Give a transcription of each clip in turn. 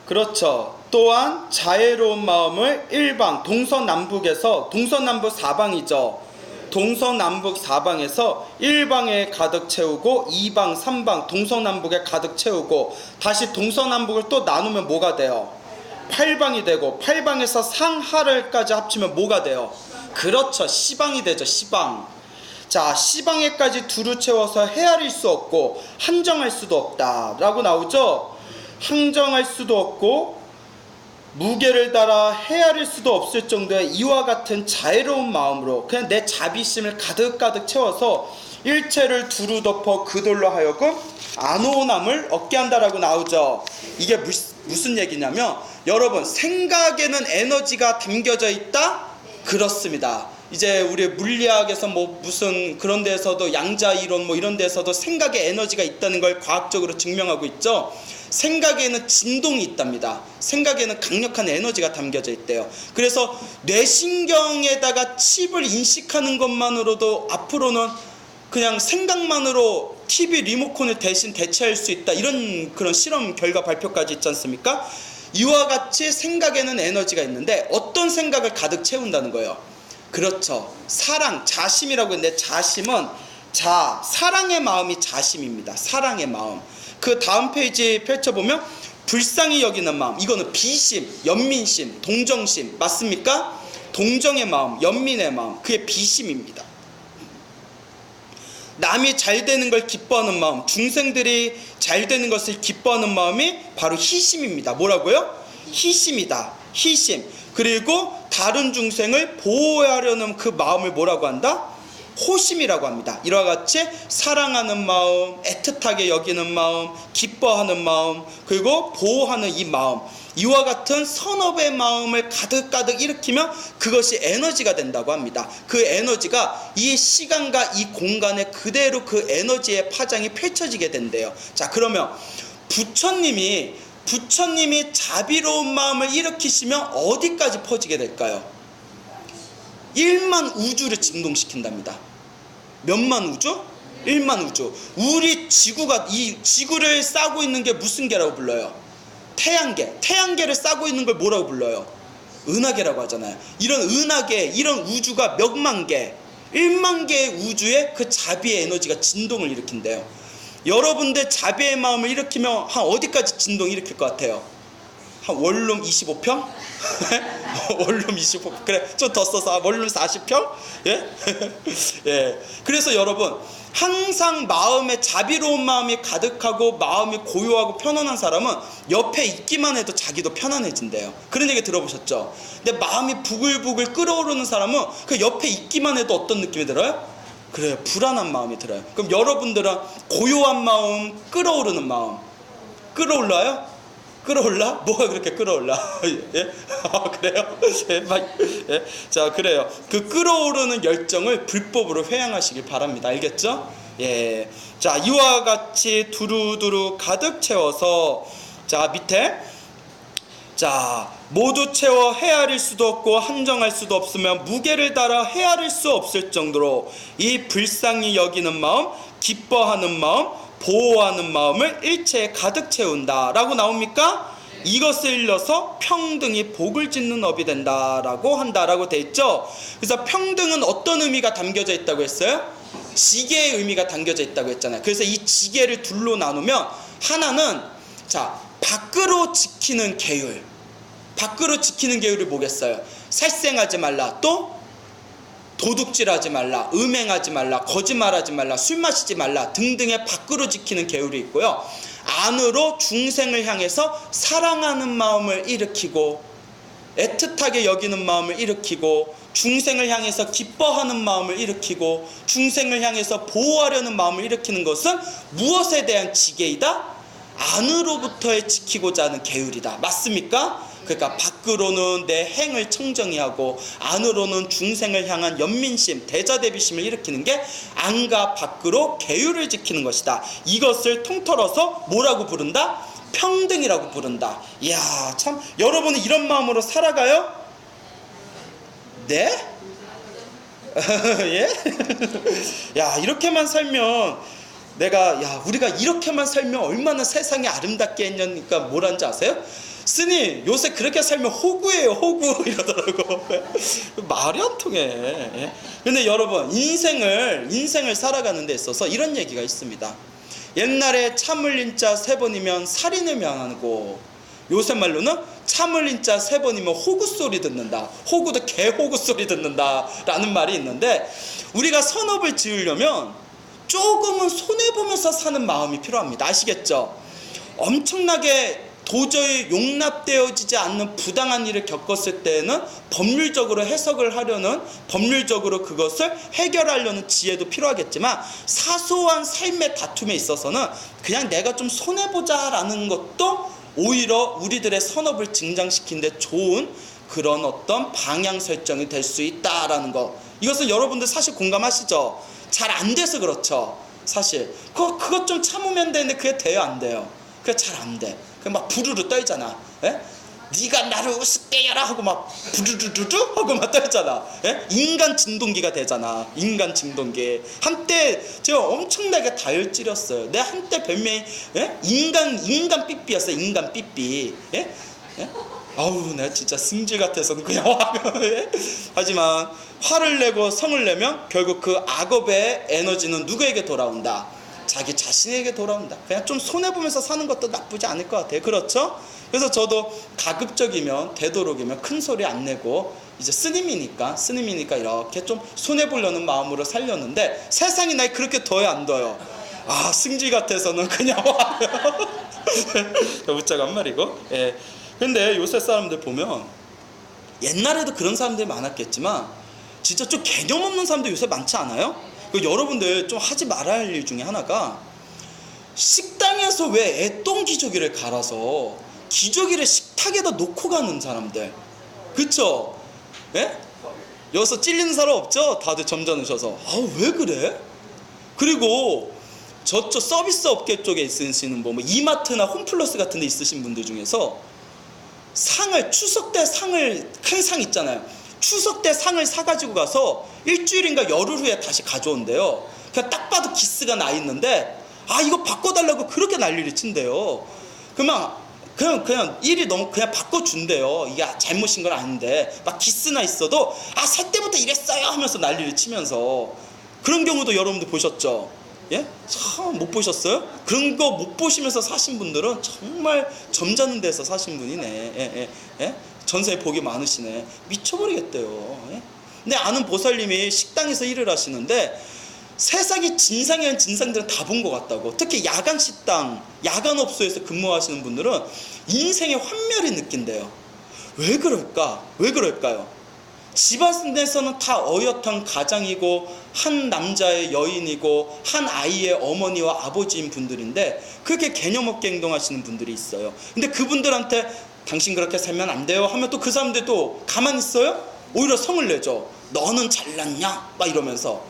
그렇죠. 또한 자애로운 마음을 일방, 동서남북에서, 동서남북 사방이죠. 동서남북 사방에서 1방에 가득 채우고 2방, 3방, 동서남북에 가득 채우고 다시 동서남북을 또 나누면 뭐가 돼요? 8방이 되고 8방에서 상하를까지 합치면 뭐가 돼요? 그렇죠. 시방이 되죠. 시방. 자, 시방에까지 두루 채워서 헤아릴 수 없고 한정할 수도 없다 라고 나오죠. 항정할 수도 없고 무게를 달아 헤아릴 수도 없을 정도의 이와 같은 자애로운 마음으로 그냥 내 자비심을 가득가득 채워서 일체를 두루 덮어 그들로 하여금 안온함을 얻게 한다라고 나오죠. 이게 무슨 얘기냐면, 여러분, 생각에는 에너지가 담겨져 있다? 그렇습니다. 이제 우리 물리학에서 뭐 무슨 그런 데서도 양자 이론 뭐 이런 데서도 생각에 에너지가 있다는 걸 과학적으로 증명하고 있죠. 생각에는 진동이 있답니다. 생각에는 강력한 에너지가 담겨져 있대요. 그래서 뇌신경에다가 칩을 인식하는 것만으로도 앞으로는 그냥 생각만으로 TV 리모컨을 대신 대체할 수 있다, 이런 그런 실험 결과 발표까지 있지 않습니까? 이와 같이 생각에는 에너지가 있는데 어떤 생각을 가득 채운다는 거예요. 그렇죠. 사랑, 자심이라고 했는데, 자심은 사랑의 마음이 자심입니다. 사랑의 마음. 그 다음 페이지 펼쳐보면 불쌍히 여기는 마음, 이거는 비심, 연민심, 동정심, 맞습니까? 동정의 마음, 연민의 마음, 그게 비심입니다. 남이 잘 되는 걸 기뻐하는 마음, 중생들이 잘 되는 것을 기뻐하는 마음이 바로 희심입니다. 뭐라고요? 희심이다. 희심. 그리고 다른 중생을 보호하려는 그 마음을 뭐라고 한다? 호심이라고 합니다. 이와 같이 사랑하는 마음, 애틋하게 여기는 마음, 기뻐하는 마음, 그리고 보호하는 이 마음, 이와 같은 선업의 마음을 가득가득 일으키면 그것이 에너지가 된다고 합니다. 그 에너지가 이 시간과 이 공간에 그대로 그 에너지의 파장이 펼쳐지게 된대요. 자, 그러면 부처님이 자비로운 마음을 일으키시면 어디까지 퍼지게 될까요? 1만 우주를 진동시킨답니다. 몇만 우주? 1만 우주. 우리 지구가, 이 지구를 싸고 있는 게 무슨 개라고 불러요? 태양계. 태양계를 싸고 있는 걸 뭐라고 불러요? 은하계라고 하잖아요. 이런 은하계, 이런 우주가 몇만 개, 1만 개의 우주에 그 자비의 에너지가 진동을 일으킨대요. 여러분들 자비의 마음을 일으키면 한 어디까지 진동 일으킬 것 같아요? 한 원룸 25평? 원룸 25평. 그래, 좀 더 써서 원룸 40평? 예? 예. 그래서 여러분, 항상 마음에 자비로운 마음이 가득하고 마음이 고요하고 편안한 사람은 옆에 있기만 해도 자기도 편안해진대요. 그런 얘기 들어보셨죠? 근데 마음이 부글부글 끓어오르는 사람은 그 옆에 있기만 해도 어떤 느낌이 들어요? 그래요, 불안한 마음이 들어요. 그럼 여러분들은 고요한 마음, 끓어오르는 마음, 끌어올라요? 끌어올라? 뭐가 그렇게 끌어올라? 예? 그래요? 예? 자, 그래요. 그 끌어오르는 열정을 불법으로 회양하시길 바랍니다. 알겠죠? 예. 자, 이와 같이 두루두루 가득 채워서, 자, 밑에, 자, 모두 채워 헤아릴 수도 없고 한정할 수도 없으며 무게를 달아 헤아릴 수 없을 정도로 이 불쌍히 여기는 마음, 기뻐하는 마음, 보호하는 마음을 일체에 가득 채운다 라고 나옵니까? 이것을 일러서 평등이 복을 짓는 업이 된다라고 한다라고 돼 있죠. 그래서 평등은 어떤 의미가 담겨져 있다고 했어요? 지계의 의미가 담겨져 있다고 했잖아요. 그래서 이 지계를 둘로 나누면, 하나는 자, 밖으로 지키는 계율. 밖으로 지키는 계율이 뭐겠어요? 살생하지 말라, 또 도둑질하지 말라, 음행하지 말라, 거짓말하지 말라, 술 마시지 말라 등등의 밖으로 지키는 계율이 있고요. 안으로 중생을 향해서 사랑하는 마음을 일으키고 애틋하게 여기는 마음을 일으키고 중생을 향해서 기뻐하는 마음을 일으키고 중생을 향해서 보호하려는 마음을 일으키는 것은 무엇에 대한 지계이다? 안으로부터의 지키고자 하는 계율이다. 맞습니까? 그러니까 밖으로는 내 행을 청정히 하고 안으로는 중생을 향한 연민심, 대자대비심을 일으키는 게 안과 밖으로 계율을 지키는 것이다. 이것을 통틀어서 뭐라고 부른다? 평등이라고 부른다. 이야, 참, 여러분은 이런 마음으로 살아가요? 네? 예? 야, 이렇게만 살면 우리가 이렇게만 살면 얼마나 세상이 아름답게 했냐니까 뭐란지 아세요? 스님 요새 그렇게 살면 호구예요, 호구 이러더라고. 말이 안 통해. 예? 근데 여러분, 인생을 살아가는 데 있어서 이런 얘기가 있습니다. 옛날에 참 흘린 자 3번이면 살인을 명하고, 요새 말로는 참 흘린 자 3번이면 호구 소리 듣는다. 호구도 개호구 소리 듣는다 라는 말이 있는데, 우리가 선업을 지으려면 조금은 손해보면서 사는 마음이 필요합니다. 아시겠죠? 엄청나게 도저히 용납되어지지 않는 부당한 일을 겪었을 때에는 법률적으로 해석을 하려는, 법률적으로 그것을 해결하려는 지혜도 필요하겠지만, 사소한 삶의 다툼에 있어서는 그냥 내가 좀 손해보자 라는 것도 오히려 우리들의 선업을 증장시키는 데 좋은 그런 어떤 방향 설정이 될 수 있다라는 거, 이것은 여러분들 사실 공감하시죠? 잘 안 돼서 그렇죠. 사실 그것 좀 참으면 되는데 그게 돼요, 안 돼요? 그게 잘 안 돼. 막 부르르 떨잖아. 예? 네가 나를 우습게 해라 하고 막 부르르르르 하고 막 떨잖아. 예? 인간 진동기가 되잖아. 인간 진동기. 한때 제가 엄청나게 다혈질이었어요. 내 한때 별명이, 예? 인간 삐삐였어요. 인간 삐삐. 예? 예? 아우, 내가 진짜 승질 같아서는 그냥 예? 하지만 화를 내고 성을 내면 결국 그 악업의 에너지는 누구에게 돌아온다? 자기 자신에게 돌아온다. 그냥 좀 손해보면서 사는 것도 나쁘지 않을 것 같아요. 그렇죠? 그래서 저도 가급적이면, 되도록이면 큰 소리 안 내고, 이제 스님이니까 이렇게 좀 손해보려는 마음으로 살렸는데, 세상이 날 그렇게 둬요, 안 둬요? 아, 승질 같아서는 그냥 와요. 웃자고 한 말이고. 예. 근데 요새 사람들 보면, 옛날에도 그런 사람들이 많았겠지만 진짜 좀 개념 없는 사람들 요새 많지 않아요? 여러분들 좀 하지 말아야 할 일 중에 하나가, 식당에서 왜 애똥 기저귀를 갈아서 기저귀를 식탁에다 놓고 가는 사람들, 그쵸? 예? 여기서 찔리는 사람 없죠? 다들 점잖으셔서. 아, 왜 그래? 그리고 저쪽 서비스 업계 쪽에 있으시는 뭐 이마트나 홈플러스 같은 데 있으신 분들 중에서 추석 때 큰 상 있잖아요. 추석 때 상을 사가지고 가서 일주일인가 열흘 후에 다시 가져온대요. 그냥 딱 봐도 기스가 나 있는데, 아, 이거 바꿔달라고 그렇게 난리를 친대요. 그냥 일이 너무 그냥 바꿔준대요. 이게 잘못인 건 아닌데, 막 기스나 있어도, 아, 살 때부터 이랬어요 하면서 난리를 치면서. 그런 경우도 여러분들 보셨죠? 예? 참 못 보셨어요? 그런 거 못 보시면서 사신 분들은 정말 점잖은 데서 사신 분이네. 예? 전세에 복이 많으시네. 미쳐버리겠대요. 예? 근데 아는 보살님이 식당에서 일을 하시는데, 세상에 진상이 아닌 진상들은 다 본 것 같다고. 특히 야간 식당, 야간 업소에서 근무하시는 분들은 인생의 환멸이 느낀대요. 왜 그럴까요? 집안에서는 다 어엿한 가장이고, 한 남자의 여인이고, 한 아이의 어머니와 아버지인 분들인데, 그렇게 개념 없게 행동하시는 분들이 있어요. 근데 그분들한테 당신 그렇게 살면 안 돼요 하면 또 그 사람들 또 가만히 있어요? 오히려 성을 내죠. 너는 잘났냐? 막 이러면서.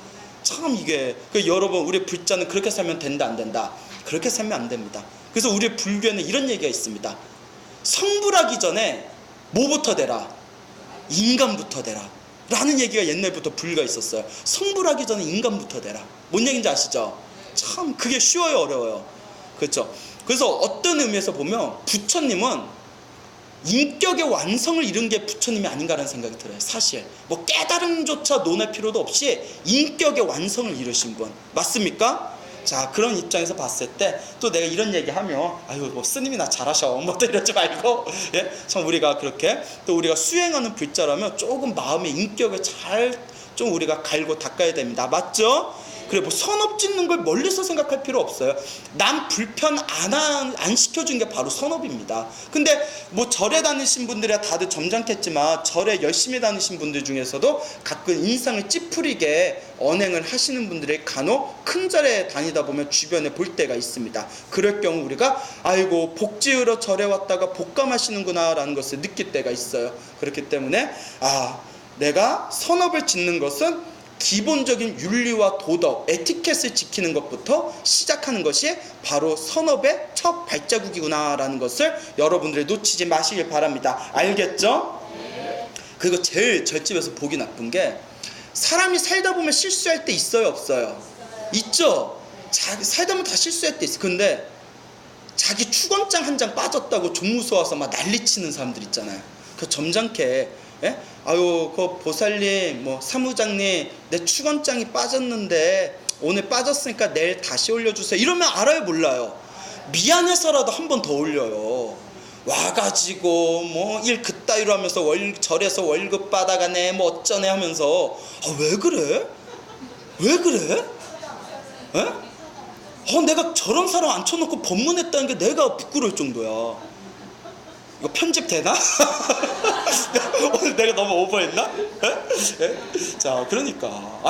참, 이게 여러분, 우리 불자는 그렇게 살면 된다, 안 된다? 그렇게 살면 안 됩니다. 그래서 우리 불교에는 이런 얘기가 있습니다. 성불하기 전에 뭐부터 되라? 인간부터 되라 라는 얘기가 옛날부터 불교가 있었어요. 성불하기 전에 인간부터 되라. 뭔 얘기인지 아시죠? 참 그게 쉬워요, 어려워요? 그렇죠? 그래서 어떤 의미에서 보면 부처님은 인격의 완성을 이룬 게 부처님이 아닌가라는 생각이 들어요. 사실 뭐 깨달음조차 논할 필요도 없이 인격의 완성을 이루신 분 맞습니까? 자, 그런 입장에서 봤을 때 또 내가 이런 얘기하면, 아유, 뭐 스님이나 잘하셔 뭐 또 이러지 말고, 예? 참 우리가 그렇게 또 우리가 수행하는 불자라면 조금 마음의 인격을 잘 좀 우리가 갈고 닦아야 됩니다. 맞죠? 그래, 뭐 선업 짓는 걸 멀리서 생각할 필요 없어요. 남 불편 안 시켜준 게 바로 선업입니다. 근데 뭐 절에 다니신 분들이야 다들 점잖겠지만, 절에 열심히 다니신 분들 중에서도 가끔 인상을 찌푸리게 언행을 하시는 분들이 간혹 큰 절에 다니다 보면 주변에 볼 때가 있습니다. 그럴 경우 우리가 아이고 복 지으러 절에 왔다가 복감하시는구나 라는 것을 느낄 때가 있어요. 그렇기 때문에 내가 선업을 짓는 것은 기본적인 윤리와 도덕, 에티켓을 지키는 것부터 시작하는 것이 바로 선업의 첫 발자국이구나 라는 것을 여러분들이 놓치지 마시길 바랍니다. 알겠죠? 그리고 제일 절집에서 보기 나쁜 게, 사람이 살다 보면 실수할 때 있어요, 없어요? 있죠? 살다 보면 다 실수할 때 있어. 근데 자기 축원장 한 장 빠졌다고 종무소 와서 막 난리치는 사람들 있잖아요. 그 점잖게 예? 아유 그 보살님 뭐 사무장님 내 축원장이 빠졌는데 오늘 빠졌으니까 내일 다시 올려주세요. 이러면 알아요 몰라요? 미안해서라도 한 번 더 올려요. 와가지고 뭐 일 그따위로 하면서 절에서 월급 받아가네 뭐 어쩌네 하면서 왜 그래? 왜 그래? 에? 내가 저런 사람 앉혀놓고 법문했다는 게 내가 부끄러울 정도야. 이거 편집 되나? 오늘 내가 너무 오버했나? 자 그러니까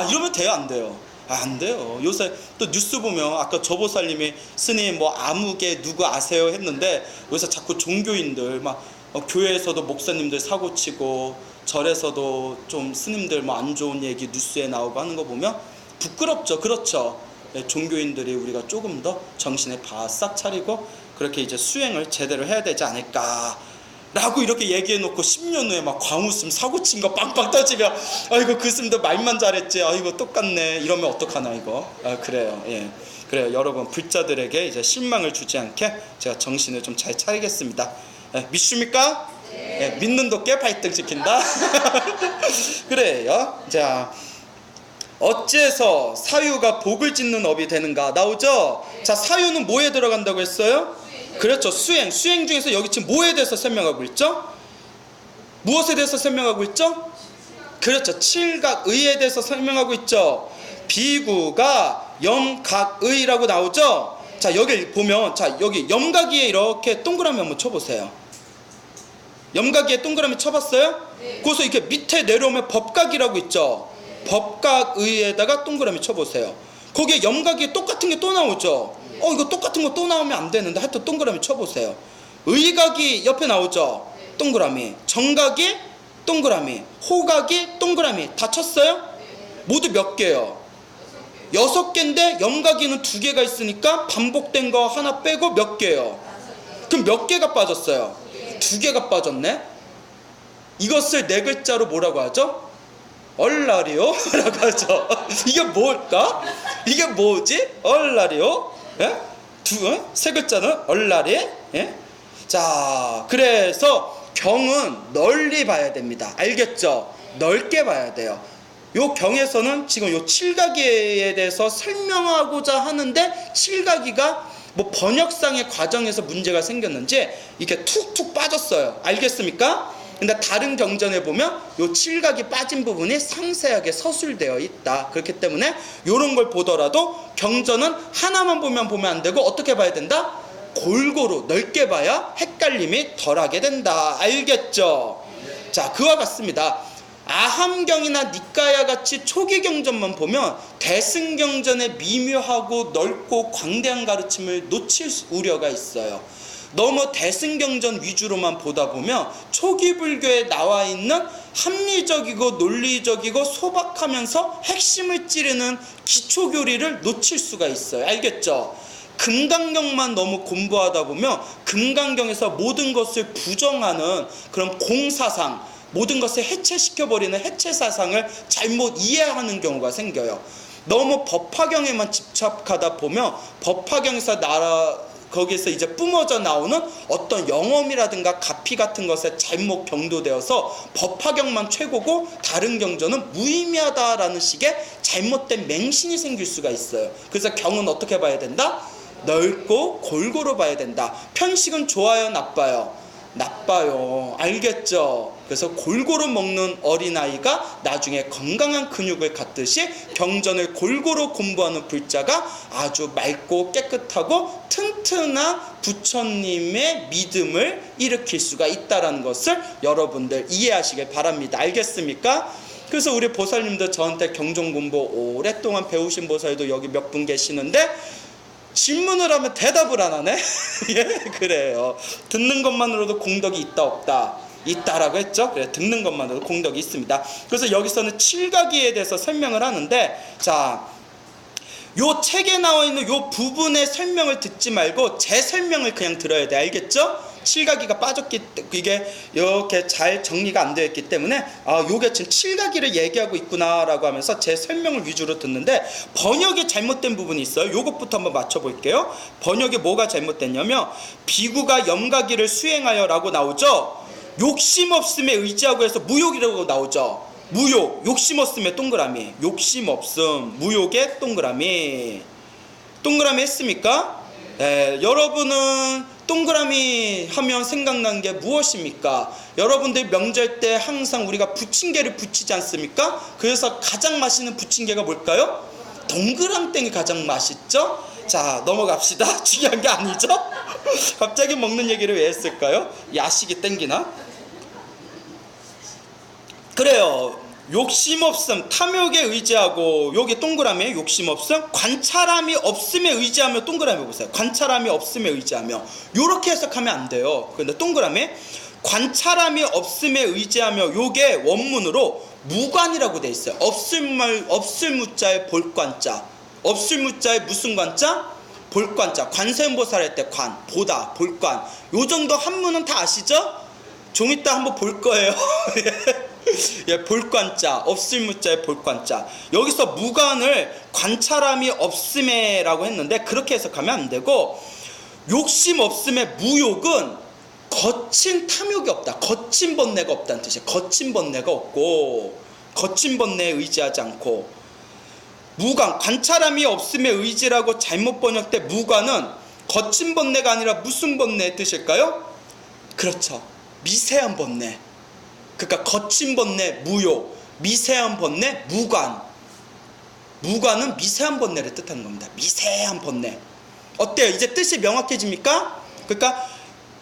이러면 돼요 안 돼요? 안 돼요. 요새 또 뉴스 보면 아까 조보살님이 스님 뭐 아무개 누구 아세요 했는데 요새 자꾸 종교인들 막 교회에서도 목사님들 사고치고 절에서도 좀 스님들 뭐 안 좋은 얘기 뉴스에 나오고 하는 거 보면 부끄럽죠. 그렇죠. 종교인들이 우리가 조금 더 정신을 바싹 차리고 그렇게 이제 수행을 제대로 해야 되지 않을까 라고 이렇게 얘기해놓고 10년 후에 막 광우스님 사고친 거 빵빵 터지면 아이고 그 스님도 말만 잘했지 아이고 똑같네 이러면 어떡하나 이거. 그래요. 예. 그래요. 여러분 불자들에게 이제 실망을 주지 않게 제가 정신을 좀 잘 차리겠습니다. 믿습니까? 네. 믿는 도께 발등 지킨다. 그래요. 자 어째서 사유가 복을 짓는 업이 되는가 나오죠? 자 사유는 뭐에 들어간다고 했어요? 그렇죠. 수행 중에서 여기 지금 뭐에 대해서 설명하고 있죠? 무엇에 대해서 설명하고 있죠? 그렇죠. 칠각의에 대해서 설명하고 있죠. 비구가 염각의라고 나오죠. 자 여기 보면 자 여기 염각위에 이렇게 동그라미 한번 쳐보세요. 염각위에 동그라미 쳐봤어요? 네. 거기서 이렇게 밑에 내려오면 법각이라고 있죠. 법각의에다가 동그라미 쳐보세요. 거기에 염각위에 똑같은 게 또 나오죠. 이거 똑같은 거 또 나오면 안 되는데 하여튼 동그라미 쳐보세요. 의각이 옆에 나오죠. 동그라미. 정각이 동그라미. 호각이 동그라미. 다 쳤어요? 모두 몇 개요? 6개인데 염각이는 2개가 있으니까 반복된 거 하나 빼고 몇 개요? 그럼 몇 개가 빠졌어요? 2개가 빠졌네. 이것을 4글자로 뭐라고 하죠? 얼라리오? 라고 하죠. 이게 뭘까? 이게 뭐지? 얼라리오? 예? 3글자는 얼라리? 예? 자, 그래서 경은 널리 봐야 됩니다. 알겠죠? 넓게 봐야 돼요. 요 경에서는 지금 요 칠각이에 대해서 설명하고자 하는데 칠각이가 뭐 번역상의 과정에서 문제가 생겼는지 이렇게 툭툭 빠졌어요. 알겠습니까? 근데 다른 경전에 보면 요 칠각이 빠진 부분이 상세하게 서술되어 있다. 그렇기 때문에 요런 걸 보더라도 경전은 하나만 보면 안 되고 어떻게 봐야 된다? 골고루 넓게 봐야 헷갈림이 덜하게 된다. 알겠죠? 자, 그와 같습니다. 아함경이나 니까야 같이 초기 경전만 보면 대승경전의 미묘하고 넓고 광대한 가르침을 놓칠 우려가 있어요. 너무 대승경전 위주로만 보다 보면 초기 불교에 나와 있는 합리적이고 논리적이고 소박하면서 핵심을 찌르는 기초교리를 놓칠 수가 있어요. 알겠죠? 금강경만 너무 공부하다 보면 금강경에서 모든 것을 부정하는 그런 공사상, 모든 것을 해체시켜버리는 해체사상을 잘못 이해하는 경우가 생겨요. 너무 법화경에만 집착하다 보면 법화경에서 거기서 이제 뿜어져 나오는 어떤 영험이라든가 가피 같은 것에 잘못 경도되어서 법화경만 최고고 다른 경전은 무의미하다라는 식의 잘못된 맹신이 생길 수가 있어요. 그래서 경은 어떻게 봐야 된다? 넓고 골고루 봐야 된다. 편식은 좋아요, 나빠요? 나빠요. 알겠죠? 그래서 골고루 먹는 어린아이가 나중에 건강한 근육을 갖듯이 경전을 골고루 공부하는 불자가 아주 맑고 깨끗하고 튼튼한 부처님의 믿음을 일으킬 수가 있다는 것을 여러분들 이해하시길 바랍니다. 알겠습니까? 그래서 우리 보살님들 저한테 경전 공부 오랫동안 배우신 보살도 여기 몇 분 계시는데 질문을 하면 대답을 안 하네? 예, 그래요. 듣는 것만으로도 공덕이 있다 없다? 있다라고 했죠. 그래, 듣는 것만으로도 공덕이 있습니다. 그래서 여기서는 칠각이에 대해서 설명을 하는데, 자, 요 책에 나와 있는 요 부분의 설명을 듣지 말고 제 설명을 그냥 들어야 돼. 알겠죠? 칠각이가 빠졌기 때문에 이게 이렇게 잘 정리가 안 되어 있기 때문에 요게 지금 칠각이를 얘기하고 있구나라고 하면서 제 설명을 위주로 듣는데 번역이 잘못된 부분이 있어요. 요것부터 한번 맞춰볼게요. 번역이 뭐가 잘못됐냐면 비구가 염가기를 수행하여라고 나오죠. 욕심 없음에 의지하고 해서 무욕이라고 나오죠. 무욕, 욕심 없음에 동그라미, 욕심 없음, 무욕에 동그라미. 동그라미 했습니까? 네, 여러분은 동그라미 하면 생각나는 게 무엇입니까? 여러분들 명절 때 항상 우리가 부침개를 부치지 않습니까? 그래서 가장 맛있는 부침개가 뭘까요? 동그랑땡이 가장 맛있죠? 자, 넘어갑시다. 중요한 게 아니죠? 갑자기 먹는 얘기를 왜 했을까요? 야식이 땡기나? 그래요. 욕심 없음, 탐욕에 의지하고, 여기 동그라미 욕심 없음, 관찰함이 없음에 의지하며, 동그라미 보세요. 관찰함이 없음에 의지하며, 요렇게 해석하면 안 돼요. 근데 동그라미 관찰함이 없음에 의지하며, 요게 원문으로 무관이라고 돼 있어요. 없을 무자에 볼관자, 없을 무자에 무슨 관자? 볼관자. 관세음보살 할 때 관, 보다, 볼관. 요 정도 한문은 다 아시죠? 좀 이따 한번 볼 거예요. 예, 볼관자, 없을 무자의 볼관자. 여기서 무관을 관찰함이 없음에라고 했는데 그렇게 해석하면 안 되고, 욕심 없음의 무욕은 거친 탐욕이 없다, 거친 번뇌가 없다는 뜻이에요. 거친 번뇌가 없고, 거친 번뇌에 의지하지 않고. 무관, 관찰함이 없음의 의지라고 잘못 번역된 무관은 거친 번뇌가 아니라 무슨 번뇌의 뜻일까요? 그렇죠, 미세한 번뇌. 그러니까 거친 번뇌 무욕, 미세한 번뇌 무관. 무관은 미세한 번뇌를 뜻하는 겁니다. 미세한 번뇌. 어때요? 이제 뜻이 명확해집니까? 그러니까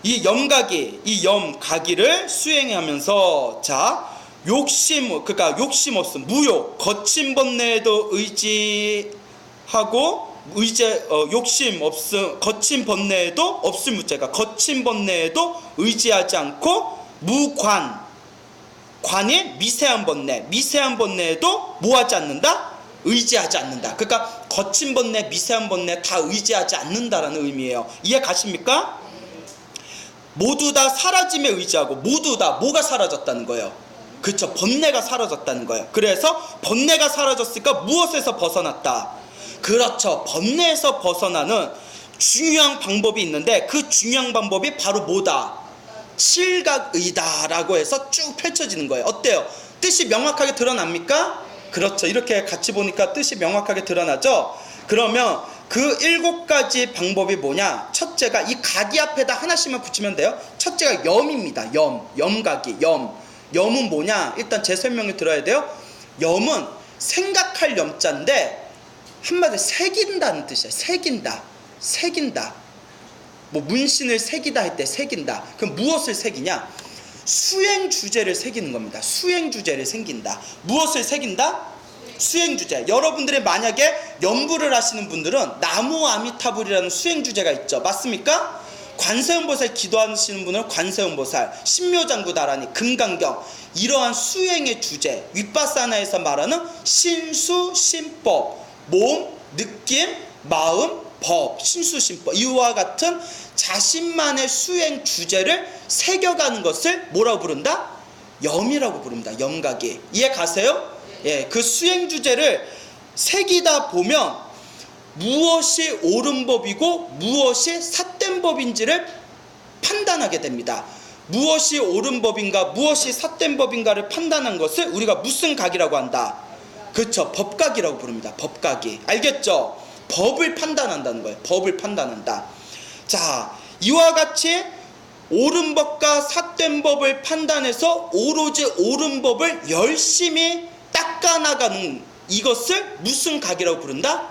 이 염가기, 이 염가기를 수행하면서, 자, 그러니까 욕심 없음, 무욕, 거친 번뇌에도 의지하고, 욕심 없음, 거친 번뇌에도 없을 무자가 거친 번뇌에도 의지하지 않고, 무관, 관이 미세한 번뇌, 미세한 번뇌에도 뭐하지 않는다? 의지하지 않는다. 그러니까 거친 번뇌, 미세한 번뇌 다 의지하지 않는다라는 의미예요. 이해 가십니까? 모두 다 사라짐에 의지하고, 모두 다 뭐가 사라졌다는 거예요? 그렇죠, 번뇌가 사라졌다는 거예요. 그래서 번뇌가 사라졌으니까 무엇에서 벗어났다? 그렇죠, 번뇌에서 벗어나는 중요한 방법이 있는데, 그 중요한 방법이 바로 뭐다? 칠각의다라고 해서 쭉 펼쳐지는 거예요. 어때요? 뜻이 명확하게 드러납니까? 그렇죠. 이렇게 같이 보니까 뜻이 명확하게 드러나죠? 그러면 그 7가지 방법이 뭐냐? 첫째가 이 가기 앞에다 하나씩만 붙이면 돼요. 첫째가 염입니다. 염가기, 염은 뭐냐? 일단 제 설명을 들어야 돼요. 염은 생각할 염자인데 한마디로 새긴다는 뜻이에요. 새긴다. 뭐 문신을 새기다 할 때 새긴다. 그럼 무엇을 새기냐? 수행 주제를 새기는 겁니다. 수행 주제를 새긴다. 무엇을 새긴다? 수행 주제. 여러분들이 만약에 연구를 하시는 분들은 나무 아미타불이라는 수행 주제가 있죠. 맞습니까? 관세음보살 기도하시는 분은 관세음보살, 신묘장구다라니, 금강경, 이러한 수행의 주제, 윗바사나에서 말하는 신수, 신법, 몸, 느낌, 마음, 법, 신수신법, 이와 같은 자신만의 수행 주제를 새겨가는 것을 뭐라고 부른다? 염이라고 부릅니다. 염가기. 이해 가세요? 예, 그 수행 주제를 새기다 보면 무엇이 옳은 법이고 무엇이 삿된 법인지를 판단하게 됩니다. 무엇이 옳은 법인가, 무엇이 삿된 법인가를 판단한 것을 우리가 무슨 각이라고 한다? 그렇죠, 법각이라고 부릅니다. 법각이. 알겠죠? 법을 판단한다는 거예요. 법을 판단한다. 자, 이와 같이 옳은 법과 삿된 법을 판단해서 오로지 옳은 법을 열심히 닦아나가는 이것을 무슨 각이라고 부른다?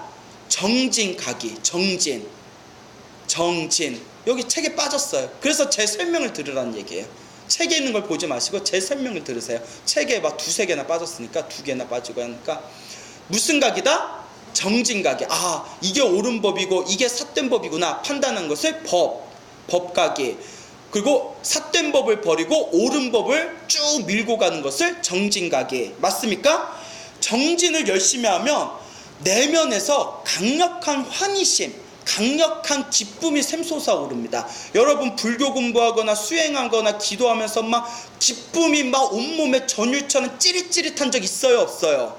정진각이. 정진. 여기 책에 빠졌어요. 그래서 제 설명을 들으라는 얘기예요. 책에 있는 걸 보지 마시고 제 설명을 들으세요. 책에 막 2-3개나 빠졌으니까 2개나 빠지고 하니까 무슨 각이다? 정진각이. 아, 이게 옳은 법이고 이게 삿된 법이구나 판단한 것을 법각이. 그리고 삿된 법을 버리고 옳은 법을 쭉 밀고 가는 것을 정진각이. 맞습니까? 정진을 열심히 하면 내면에서 강력한 환희심, 강력한 기쁨이 샘솟아오릅니다. 여러분 불교 공부하거나 수행하거나 기도하면서 막 기쁨이 막 온몸에 전율처럼 찌릿찌릿한 적 있어요, 없어요?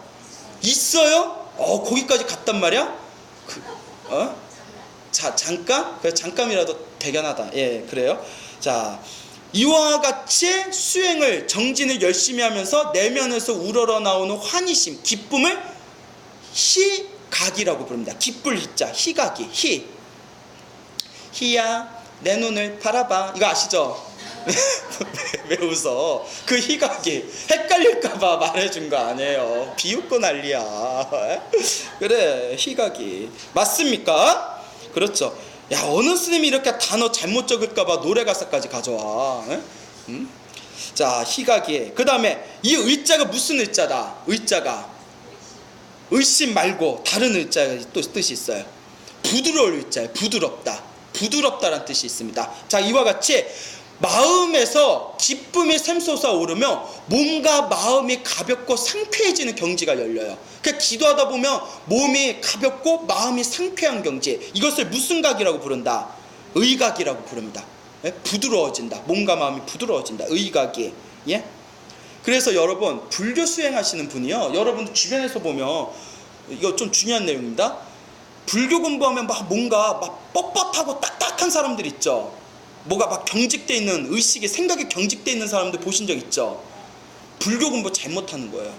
있어요? 거기까지 갔단 말이야? 자, 잠깐? 그래, 잠깐이라도 대견하다. 예, 그래요. 자, 이와 같이 수행을, 정진을 열심히 하면서 내면에서 우러러 나오는 환희심, 기쁨을 희각이라고 부릅니다. 기쁠 희자, 희각이, 희야, 내 눈을 바라봐. 이거 아시죠? 왜 웃어? 그 희각이 헷갈릴까봐 말해준 거 아니에요. 비웃고 난리야. 그래, 희각이 맞습니까? 그렇죠. 야, 어느 스님이 이렇게 단어 잘못 적을까봐 노래 가사까지 가져와. 자, 희각이. 그 다음에 이 의자가 무슨 의자다? 의자가 의심 말고 다른 의자가 또 뜻이 있어요. 부드러울 의자예요. 부드럽다. 부드럽다라는 뜻이 있습니다. 자, 이와 같이 마음에서 기쁨이 샘솟아 오르며 몸과 마음이 가볍고 상쾌해지는 경지가 열려요. 그러니까 기도하다 보면 몸이 가볍고 마음이 상쾌한 경지, 이것을 무슨 각이라고 부른다? 의각이라고 부릅니다. 예? 부드러워진다. 몸과 마음이 부드러워진다. 의각이. 예? 그래서 여러분 불교 수행하시는 분이요, 여러분 주변에서 보면 이거 좀 중요한 내용입니다. 불교 공부하면 막 뭔가 막 뻣뻣하고 딱딱한 사람들 있죠. 뭐가 막 경직되어 있는, 의식이, 생각이 경직되어 있는 사람들 보신 적 있죠? 불교 공부 잘못하는 거예요.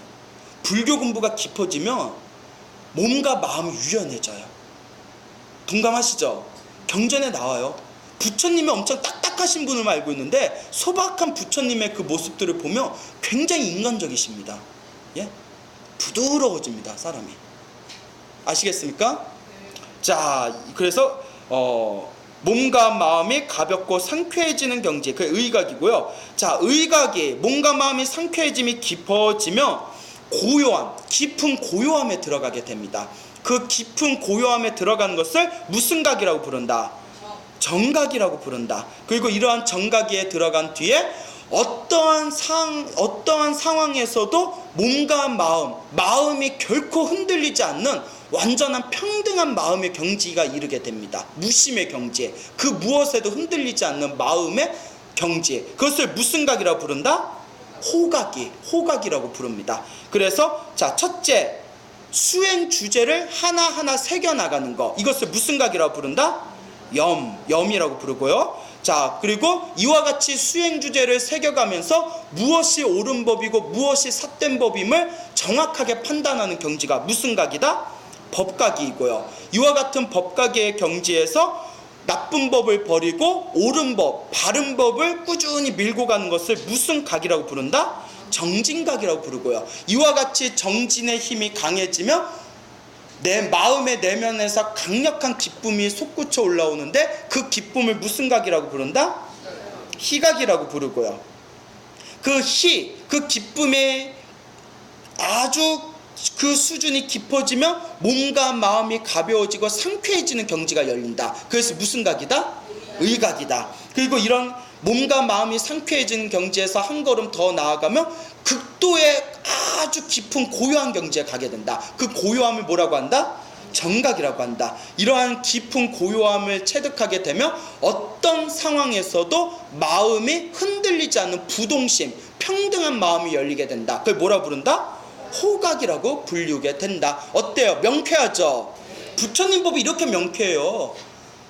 불교 공부가 깊어지면 몸과 마음이 유연해져요. 동감하시죠? 경전에 나와요. 부처님이 엄청 딱딱하신 분을 알고 있는데 소박한 부처님의 그 모습들을 보면 굉장히 인간적이십니다. 예? 부드러워집니다, 사람이. 아시겠습니까? 자, 그래서 몸과 마음이 가볍고 상쾌해지는 경지, 그 의각이고요. 자, 의각이 몸과 마음이 상쾌해짐이 깊어지며 고요함, 깊은 고요함에 들어가게 됩니다. 그 깊은 고요함에 들어가는 것을 무슨 각이라고 부른다? 정각이라고 부른다. 그리고 이러한 정각에 들어간 뒤에 어떠한 상황에서도 몸과 마음이 결코 흔들리지 않는 완전한 평등한 마음의 경지가 이르게 됩니다. 무심의 경지, 그 무엇에도 흔들리지 않는 마음의 경지, 그것을 무슨 각이라고 부른다? 호각이라고 부릅니다. 그래서 자, 첫째, 수행 주제를 하나하나 새겨나가는 것, 이것을 무슨 각이라고 부른다? 염이라고 부르고요. 자, 그리고 이와 같이 수행 주제를 새겨가면서 무엇이 옳은 법이고 무엇이 삿된 법임을 정확하게 판단하는 경지가 무슨 각이다? 법각이고요. 이와 같은 법각의 경지에서 나쁜 법을 버리고 옳은 법, 바른 법을 꾸준히 밀고 가는 것을 무슨 각이라고 부른다? 정진각이라고 부르고요. 이와 같이 정진의 힘이 강해지며 내 마음의 내면에서 강력한 기쁨이 솟구쳐 올라오는데 그 기쁨을 무슨 각이라고 부른다? 희각이라고 부르고요. 그 기쁨의 아주 그 수준이 깊어지며 몸과 마음이 가벼워지고 상쾌해지는 경지가 열린다. 그래서 무슨 각이다? 의각이다. 그리고 이런 몸과 마음이 상쾌해지는 경지에서 한 걸음 더 나아가며 극도의 아주 깊은 고요한 경지에 가게 된다. 그 고요함을 뭐라고 한다? 정각이라고 한다. 이러한 깊은 고요함을 체득하게 되면 어떤 상황에서도 마음이 흔들리지 않는 부동심, 평등한 마음이 열리게 된다. 그걸 뭐라고 부른다? 호각이라고 불리게 된다. 어때요? 명쾌하죠? 부처님 법이 이렇게 명쾌해요.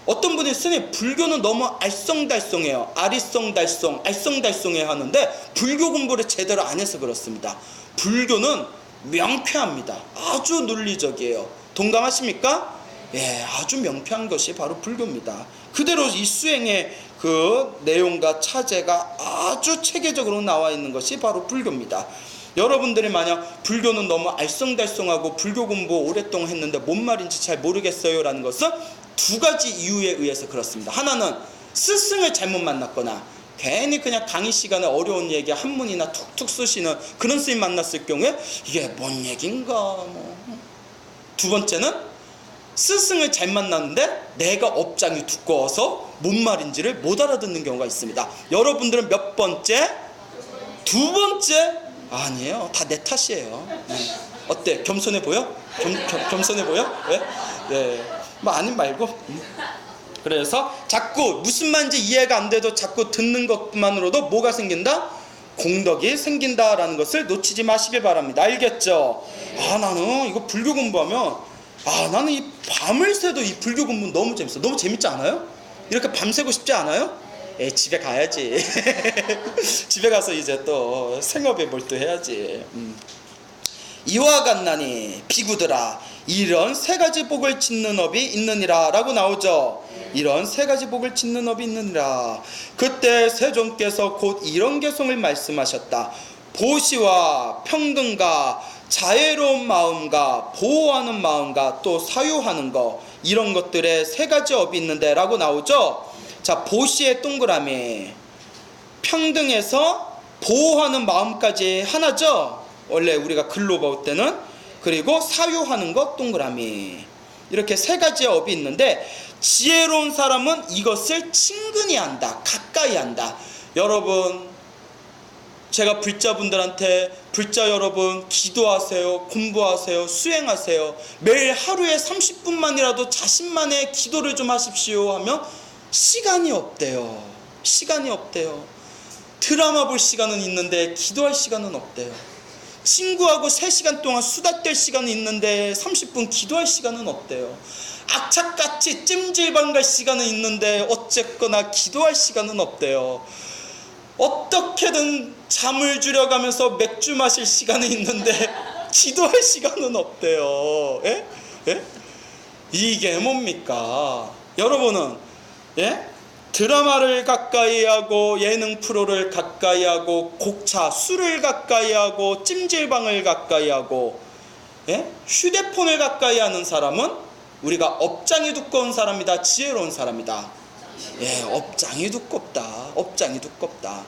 어떤 분이 스님, 불교는 너무 알쏭달쏭해요. 알쏭달쏭해 하는데 불교 공부를 제대로 안 해서 그렇습니다. 불교는 명쾌합니다. 아주 논리적이에요. 동감하십니까? 예, 아주 명쾌한 것이 바로 불교입니다. 그대로 이 수행의 그 내용과 차제가 아주 체계적으로 나와 있는 것이 바로 불교입니다. 여러분들이 만약 불교는 너무 알쏭달쏭하고 불교 공부 오랫동안 했는데 뭔 말인지 잘 모르겠어요 라는 것은 두 가지 이유에 의해서 그렇습니다. 하나는 스승을 잘못 만났거나 괜히 그냥 강의 시간에 어려운 얘기 한문이나 툭툭 쓰시는 그런 스님 만났을 경우에 이게 뭔 얘긴가 뭐. 두 번째는 스승을 잘 만났는데 내가 업장이 두꺼워서 뭔 말인지를 못 알아듣는 경우가 있습니다. 여러분들은 몇 번째? 두 번째? 아니에요. 다 내 탓이에요. 어때? 겸손해 보여? 겸손해 보여? 왜? 네. 뭐 아님 말고. 그래서 자꾸 무슨 말인지 이해가 안 돼도 자꾸 듣는 것만으로도 뭐가 생긴다? 공덕이 생긴다라는 것을 놓치지 마시길 바랍니다. 알겠죠? 아, 나는 이거 불교 공부하면 나는 이 밤을 새도 이 불교 공부 너무 재밌어. 너무 재밌지 않아요? 이렇게 밤새고 싶지 않아요? 집에 가야지. 집에 가서 이제 또 생업에 몰두해야지. 이와 같나니 비구들아, 이런 세 가지 복을 짓는 업이 있느니라 라고 나오죠. 이런 세 가지 복을 짓는 업이 있느니라. 그때 세존께서 곧 이런 개성을 말씀하셨다. 보시와 평등과 자애로운 마음과 보호하는 마음과 또 사유하는 것, 이런 것들의 세 가지 업이 있는데 라고 나오죠. 자, 보시의 동그라미, 평등에서 보호하는 마음까지 하나죠. 원래 우리가 글로 볼 때는. 그리고 사유하는 것 동그라미. 이렇게 세 가지의 업이 있는데 지혜로운 사람은 이것을 친근히 한다, 가까이 한다. 여러분, 제가 불자분들한테 불자 여러분 기도하세요, 공부하세요, 수행하세요, 매일 하루에 30분만이라도 자신만의 기도를 좀 하십시오 하면 시간이 없대요. 시간이 없대요. 드라마 볼 시간은 있는데 기도할 시간은 없대요. 친구하고 3시간 동안 수다 뗄 시간은 있는데 30분 기도할 시간은 없대요. 악착같이 찜질방 갈 시간은 있는데 어쨌거나 기도할 시간은 없대요. 어떻게든 잠을 줄여가면서 맥주 마실 시간은 있는데 기도할 시간은 없대요. 예? 예? 이게 뭡니까? 여러분은 드라마를 가까이 하고 예능 프로를 가까이 하고 곡차, 술을 가까이 하고 찜질방을 가까이 하고 휴대폰을 가까이 하는 사람은 우리가 업장이 두꺼운 사람이다, 지혜로운 사람이다. 업장이 두껍다. 업장이 두껍다.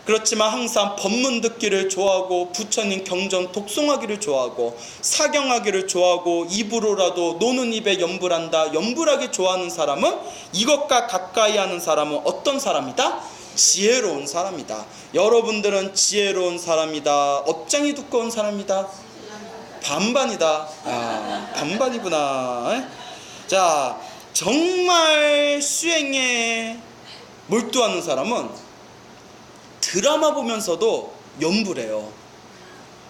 그렇지만 항상 법문 듣기를 좋아하고 부처님 경전 독송하기를 좋아하고 사경하기를 좋아하고 입으로라도 노는 입에 염불한다, 염불하기 좋아하는 사람은, 이것과 가까이 하는 사람은 어떤 사람이다? 지혜로운 사람이다. 여러분들은 지혜로운 사람이다, 업장이 두꺼운 사람이다? 반반이다. 반반이구나. 자, 정말 수행에 몰두하는 사람은 드라마 보면서도 염불해요.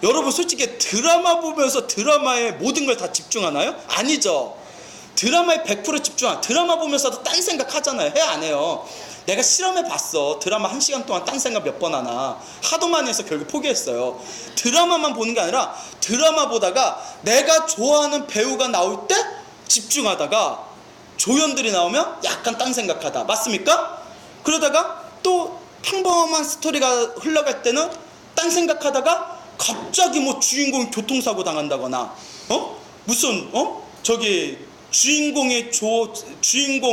여러분, 솔직히 드라마 보면서 드라마에 모든 걸 다 집중하나요? 아니죠. 드라마에 100% 집중하. 드라마 보면서도 딴 생각 하잖아요. 해, 안 해요? 내가 실험해 봤어. 드라마 1시간 동안 딴 생각 몇 번 하나. 하도 많이 해서 결국 포기했어요. 드라마만 보는 게 아니라 드라마 보다가 내가 좋아하는 배우가 나올 때 집중하다가 조연들이 나오면 약간 딴 생각하다. 맞습니까? 그러다가 또 평범한 스토리가 흘러갈 때는 딴 생각하다가 갑자기 뭐 주인공이 교통사고 당한다거나 무슨 저기 주인공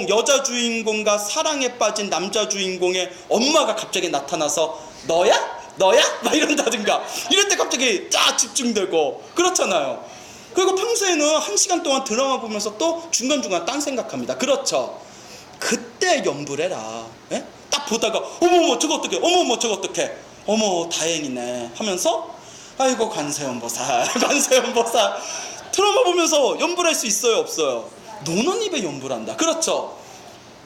여자 주인공과 사랑에 빠진 남자 주인공의 엄마가 갑자기 나타나서 너야? 막 이런다든가, 이럴 때 갑자기 쫙 집중되고 그렇잖아요. 그리고 평소에는 1시간 동안 드라마 보면서 또 중간중간 딴 생각합니다. 그렇죠? 그때 염불해라. 딱 보다가 어머머 저거 어떡해, 어머머 저거 어떡해, 어머 다행이네 하면서 아이고 관세음보살 관세음보살. 드라마 보면서 염불할 수 있어요, 없어요? 노는 입에 염불한다. 그렇죠?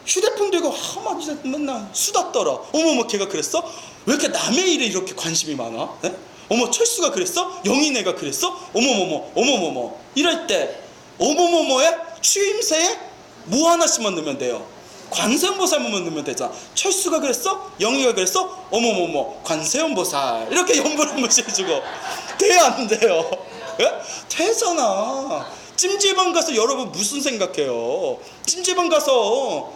휴대폰 들고 막 이제 맨날 수다 떨어. 어머머 걔가 그랬어? 왜 이렇게 남의 일에 이렇게 관심이 많아? 어머 철수가 그랬어? 영희네가 그랬어? 어머머머 이럴 때 어머머머에 추임새에 뭐 하나씩만 넣으면 돼요. 관세음보살만 넣으면 되잖아. 철수가 그랬어? 영희가 그랬어? 어머머머 관세음보살 이렇게 염불 한 번씩 해주고. 돼요, 안 돼요? 되잖아. 찜질방 가서 여러분 무슨 생각해요? 찜질방 가서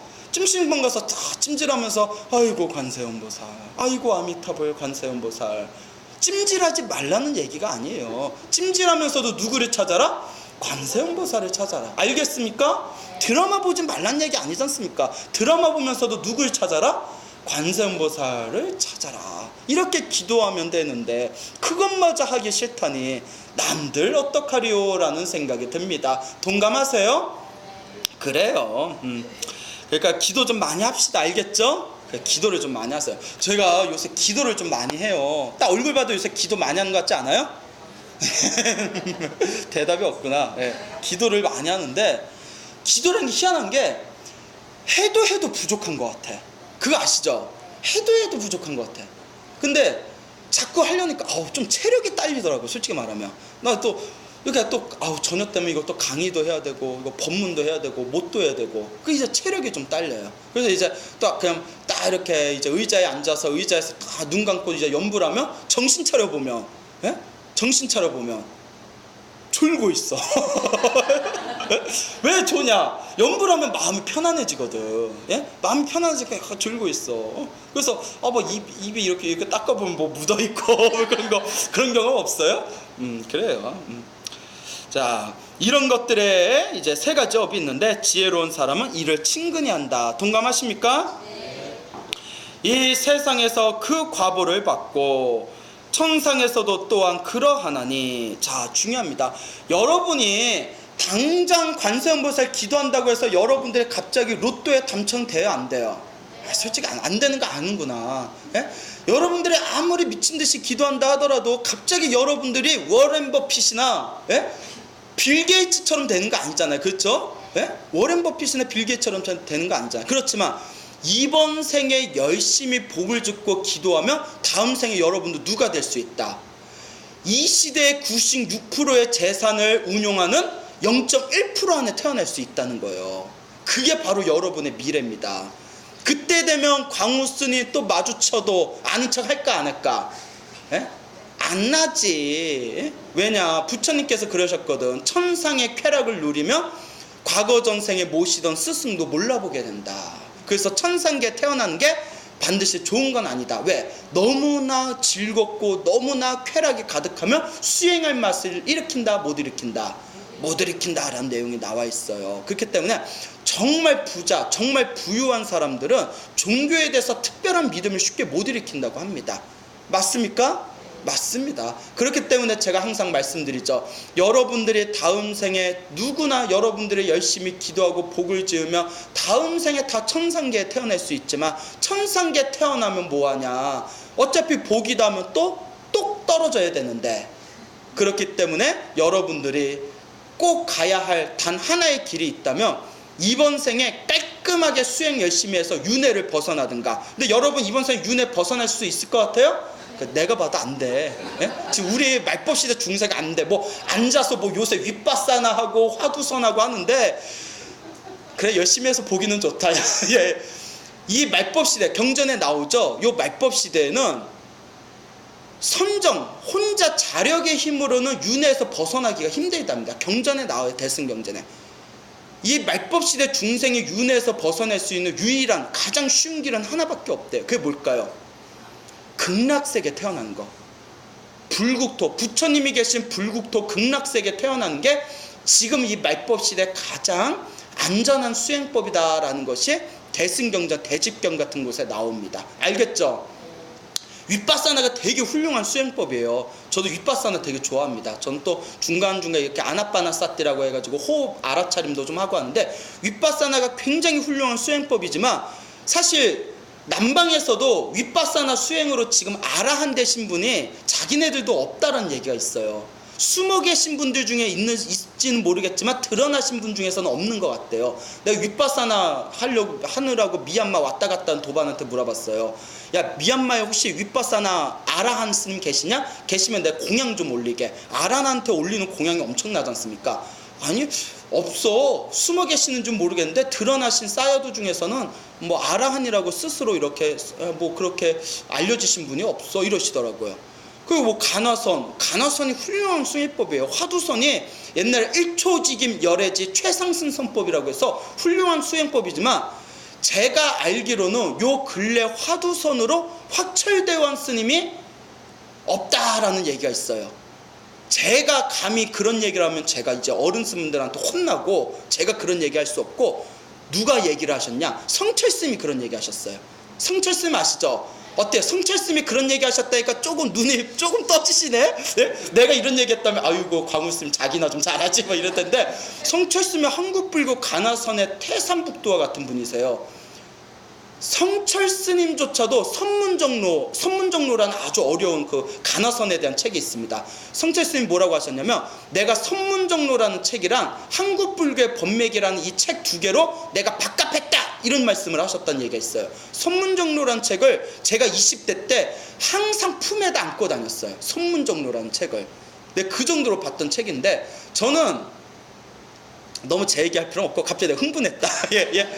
다 찜질하면서 아이고 관세음보살, 아이고 아미타불 관세음보살. 찜질하지 말라는 얘기가 아니에요. 찜질하면서도 누구를 찾아라? 관세음보살을 찾아라. 알겠습니까? 드라마 보지 말란 얘기 아니지 않습니까? 드라마 보면서도 누굴 찾아라? 관세음보살을 찾아라. 이렇게 기도하면 되는데 그것마저 하기 싫다니 남들 어떡하리요? 라는 생각이 듭니다. 동감하세요? 그래요. 그러니까 기도 좀 많이 합시다. 알겠죠? 기도를 좀 많이 하세요. 제가 요새 기도를 좀 많이 해요. 딱 얼굴 봐도 요새 기도 많이 하는 것 같지 않아요? 대답이 없구나. 기도를 많이 하는데 기도라는 게 희한한 게 해도 부족한 것 같아. 그거 아시죠? 해도 부족한 것 같아. 근데 자꾸 하려니까 좀 체력이 딸리더라고. 솔직히 말하면 나 또 이렇게 또 저녁 때문에 이거 또 강의도 해야 되고 이거 법문도 해야 되고 못도 해야 되고 그 이제 체력이 좀 딸려요. 그래서 이제 또 그냥 딱 이렇게 이제 의자에 앉아서 의자에서 딱 눈 감고 이제 연불 하면 정신 차려 보면 졸고 있어. 왜 조냐? 연불하면 마음이 편안해지거든. 예? 마음이 편안해지니까 약간 졸고 있어. 그래서 뭐 입이 이렇게 닦아보면 뭐 묻어 있고 그런 경험 없어요? 그래요. 자, 이런 것들에 이제 세 가지 업이 있는데 지혜로운 사람은 이를 친근히 한다. 동감하십니까? 네. 이 세상에서 그 과보를 받고 천상에서도 또한 그러하나니. 자, 중요합니다. 여러분이 당장 관세음보살 기도한다고 해서 여러분들이 갑자기 로또에 당첨돼야 안 돼요. 솔직히 안 되는 거 아는구나. 예? 여러분들이 아무리 미친듯이 기도한다 하더라도 갑자기 여러분들이 워렌 버핏이나 빌 게이츠처럼 되는 거 아니잖아요. 그렇죠? 워렌 버핏이나 빌 게이츠처럼 되는 거 아니잖아요. 그렇지만 이번 생에 열심히 복을 줍고 기도하면 다음 생에 여러분도 누가 될 수 있다. 이 시대의 96%의 재산을 운용하는 0.1% 안에 태어날 수 있다는 거예요. 그게 바로 여러분의 미래입니다. 그때 되면 광우스님 또 마주쳐도 아는 척 할까 안 할까? 안 나지. 왜냐? 부처님께서 그러셨거든. 천상의 쾌락을 누리며 과거 전생에 모시던 스승도 몰라보게 된다. 그래서 천상계에 태어나는 게 반드시 좋은 건 아니다. 왜? 너무나 즐겁고 너무나 쾌락이 가득하면 수행할 맛을 일으킨다, 못 일으킨다? 못 일으킨다라는 내용이 나와 있어요. 그렇기 때문에 정말 부자, 정말 부유한 사람들은 종교에 대해서 특별한 믿음을 쉽게 못 일으킨다고 합니다. 맞습니까? 맞습니다. 그렇기 때문에 제가 항상 말씀드리죠. 여러분들이 다음 생에 누구나 여러분들이 열심히 기도하고 복을 지으며 다음 생에 다 천상계에 태어날 수 있지만 천상계에 태어나면 뭐하냐? 어차피 복이다 하면 또 똑 떨어져야 되는데, 그렇기 때문에 여러분들이 꼭 가야 할 단 하나의 길이 있다면 이번 생에 깔끔하게 수행 열심히 해서 윤회를 벗어나든가. 근데 여러분 이번 생에 윤회 벗어날 수 있을 것 같아요? 내가 봐도 안 돼. 지금 우리 말법 시대 중세가 안 돼. 뭐 앉아서 뭐 요새 윗바사나 하고 화두선하고 하는데 그래 열심히 해서 보기는 좋다. 예. 이 말법 시대 경전에 나오죠. 요 말법 시대에는 선정 혼자 자력의 힘으로는 윤회에서 벗어나기가 힘들답니다. 경전에 나와요. 대승경전에. 이 말법 시대 중생이 윤회에서 벗어날 수 있는 유일한 가장 쉬운 길은 하나밖에 없대요. 그게 뭘까요? 극락세계에 태어나는 거. 불국토, 부처님이 계신 불국토 극락세계에 태어나는 게 지금 이 말법 시대 가장 안전한 수행법이다라는 것이 대승경전, 대집경 같은 곳에 나옵니다. 알겠죠? 윗바사나가 되게 훌륭한 수행법이에요. 저도 윗바사나 되게 좋아합니다. 저는 또 중간중간에 이렇게 아나빠나사띠라고 해가지고 호흡 알아차림도 좀 하고 하는데 윗바사나가 굉장히 훌륭한 수행법이지만 사실 남방에서도 윗바사나 수행으로 지금 아라한 되신 분이 자기네들도 없다라는 얘기가 있어요. 숨어 계신 분들 중에 있지는 모르겠지만 드러나신 분 중에서는 없는 것 같대요. 내가 윗바사나 하느라고 미얀마 왔다 갔다 한 도반한테 물어봤어요. 야, 미얀마에 혹시 윗바사나 아라한 스님 계시냐? 계시면 내가 공양 좀 올리게. 아라한테 올리는 공양이 엄청나지 않습니까? 아니 없어. 숨어 계시는 줄 모르겠는데 드러나신 사야도 중에서는 뭐 아라한이라고 스스로 이렇게 뭐 그렇게 알려지신 분이 없어 이러시더라고요. 그리고 뭐 간화선이 훌륭한 수행법이에요. 화두선이 옛날에 1초직임 열애지 최상승 선법이라고 해서 훌륭한 수행법이지만 제가 알기로는 요 근래 화두선으로 확철대왕 스님이 없다라는 얘기가 있어요. 제가 감히 그런 얘기를 하면 제가 이제 어른 스님들한테 혼나고 제가 그런 얘기 할 수 없고 누가 얘기를 하셨냐? 성철스님이 그런 얘기 하셨어요. 성철스님 아시죠? 어때요? 성철스님이 그런 얘기 하셨다니까 조금 눈이 조금 떠지시네? 네? 내가 이런 얘기 했다면 아이고 광우스님 자기나 좀 잘하지 뭐 이럴 텐데 성철스님이 한국불교 간화선의 태산북도와 같은 분이세요. 성철 스님조차도 선문정로라는 아주 어려운 그 간화선에 대한 책이 있습니다. 성철 스님 뭐라고 하셨냐면, 내가 선문정로라는 책이랑 한국불교의 법맥이라는 이 책 두 개로 내가 밥값했다, 이런 말씀을 하셨다는 얘기가 있어요. 선문정로라는 책을 제가 20대 때 항상 품에다 안고 다녔어요. 선문정로라는 책을. 네, 그 정도로 봤던 책인데, 저는 너무 제 얘기할 필요는 없고 갑자기 내가 흥분했다. 예.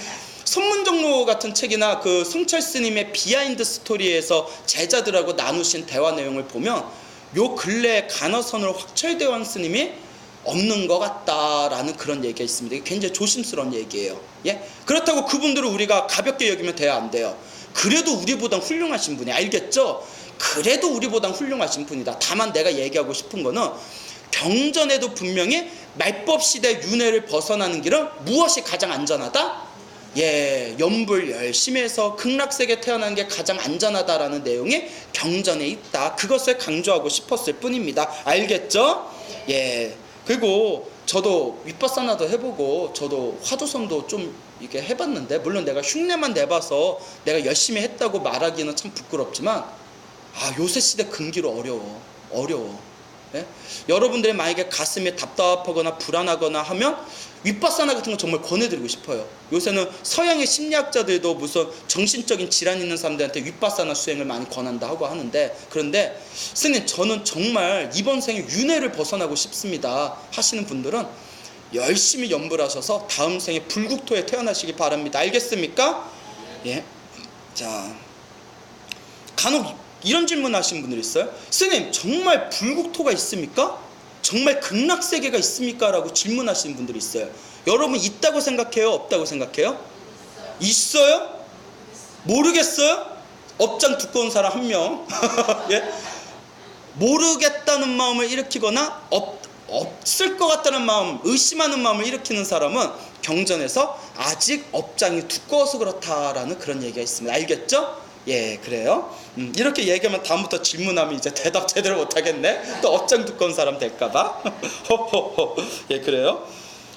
선문정로 같은 책이나 그 성철 스님의 비하인드 스토리에서 제자들하고 나누신 대화 내용을 보면 요 근래 간화선으로 확철대왕 스님이 없는 것 같다라는 그런 얘기가 있습니다. 이게 굉장히 조심스러운 얘기예요. 예? 그렇다고 그분들을 우리가 가볍게 여기면 돼야 안 돼요. 그래도 우리보단 훌륭하신 분이, 알겠죠? 그래도 우리보단 훌륭하신 분이다. 다만 내가 얘기하고 싶은 거는, 경전에도 분명히 말법시대 윤회를 벗어나는 길은 무엇이 가장 안전하다? 예, 염불 열심히 해서 극락세계 태어나는 게 가장 안전하다라는 내용이 경전에 있다. 그것을 강조하고 싶었을 뿐입니다. 알겠죠? 예. 그리고 저도 윗바사나도 해보고 저도 화두선도 좀 이렇게 해봤는데, 물론 내가 흉내만 내봐서 내가 열심히 했다고 말하기는 참 부끄럽지만, 요새 시대 금기로 어려워. 예? 여러분들이 만약에 가슴이 답답하거나 불안하거나 하면 윗바사나 같은 거 정말 권해드리고 싶어요. 요새는 서양의 심리학자들도 무슨 정신적인 질환 있는 사람들한테 윗바사나 수행을 많이 권한다 하고 하는데, 그런데 스님, 저는 정말 이번 생에 윤회를 벗어나고 싶습니다 하시는 분들은 열심히 염불하셔서 다음 생에 불국토에 태어나시기 바랍니다. 알겠습니까? 예. 자, 간혹 이런 질문 하시는 분들이 있어요. 스님, 정말 불국토가 있습니까? 정말 극락세계가 있습니까? 라고 질문하시는 분들이 있어요. 여러분, 있다고 생각해요? 없다고 생각해요? 있어요? 모르겠어요? 업장 두꺼운 사람 한 명. 예? 모르겠다는 마음을 일으키거나 없을 것 같다는 마음, 의심하는 마음을 일으키는 사람은 경전에서 아직 업장이 두꺼워서 그렇다라는 그런 얘기가 있습니다. 알겠죠? 예, 그래요. 이렇게 얘기하면 다음부터 질문하면 이제 대답 제대로 못하겠네. 또 업장 두꺼운 사람 될까봐. 예, 그래요.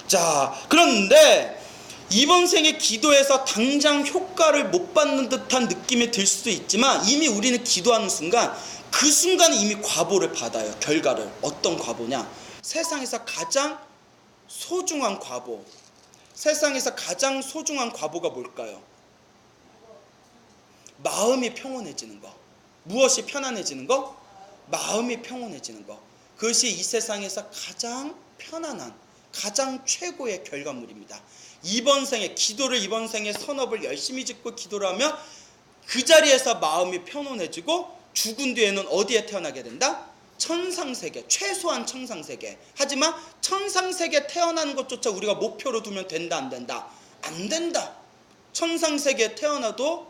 자, 그런데 이번 생에 기도해서 당장 효과를 못 받는 듯한 느낌이 들 수도 있지만, 이미 우리는 기도하는 순간, 그 순간에 이미 과보를 받아요. 결과를. 어떤 과보냐? 세상에서 가장 소중한 과보. 세상에서 가장 소중한 과보가 뭘까요? 마음이 평온해지는 거. 무엇이 편안해지는 거? 마음이 평온해지는 거. 그것이 이 세상에서 가장 편안한, 가장 최고의 결과물입니다. 이번 생에, 기도를 이번 생에 선업을 열심히 짓고 기도를 하면 그 자리에서 마음이 편온해지고, 죽은 뒤에는 어디에 태어나게 된다? 천상세계, 최소한 천상세계. 하지만 천상세계 태어나는 것조차 우리가 목표로 두면 된다, 안 된다? 안 된다. 천상세계에 태어나도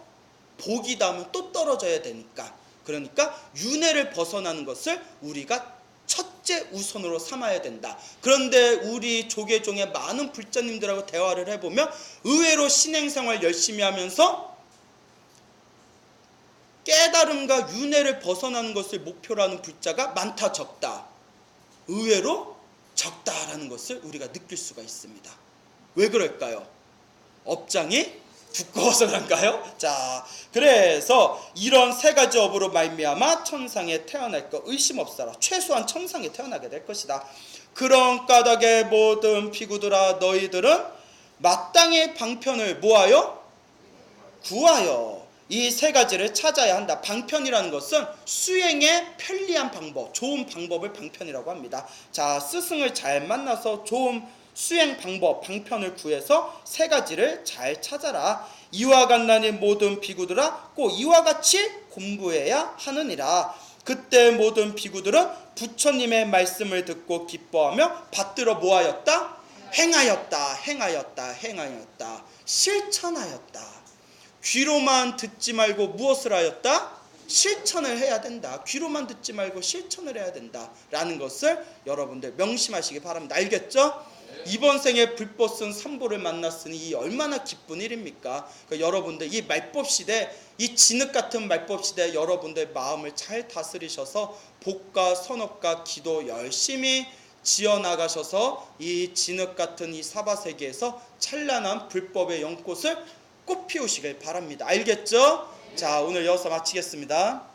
복이다 하면 또 떨어져야 되니까. 그러니까 윤회를 벗어나는 것을 우리가 첫째 우선으로 삼아야 된다. 그런데 우리 조계종의 많은 불자님들하고 대화를 해보면 의외로 신행생활 열심히 하면서 깨달음과 윤회를 벗어나는 것을 목표로 하는 불자가 많다, 적다? 의외로 적다라는 것을 우리가 느낄 수가 있습니다. 왜 그럴까요? 업장이 두꺼워서 그런가요? 자, 그래서 이런 세 가지 업으로 말미암아 천상에 태어날 것 의심 없어라. 최소한 천상에 태어나게 될 것이다. 그런 까닭의 모든 피구들아, 너희들은 마땅히 방편을 모아요? 구하여. 이 세 가지를 찾아야 한다. 방편이라는 것은 수행에 편리한 방법, 좋은 방법을 방편이라고 합니다. 자, 스승을 잘 만나서 좋은 수행 방법, 방편을 구해서 세 가지를 잘 찾아라. 이와 같나니 모든 비구들아, 꼭 이와 같이 공부해야 하느니라. 그때 모든 비구들은 부처님의 말씀을 듣고 기뻐하며 받들어 뭐하였다? 행하였다. 실천하였다. 귀로만 듣지 말고 무엇을 하였다? 실천을 해야 된다. 귀로만 듣지 말고 실천을 해야 된다 라는 것을 여러분들 명심하시기 바랍니다. 알겠죠? 이번 생에 불법 쓴 삼보를 만났으니 이 얼마나 기쁜 일입니까? 그러니까 여러분들 이 말법시대, 이 진흙 같은 말법시대 여러분들 마음을 잘 다스리셔서 복과 선업과 기도 열심히 지어나가셔서 이 진흙 같은 이 사바세계에서 찬란한 불법의 연꽃을 꽃 피우시길 바랍니다. 알겠죠? 자, 오늘 여기서 마치겠습니다.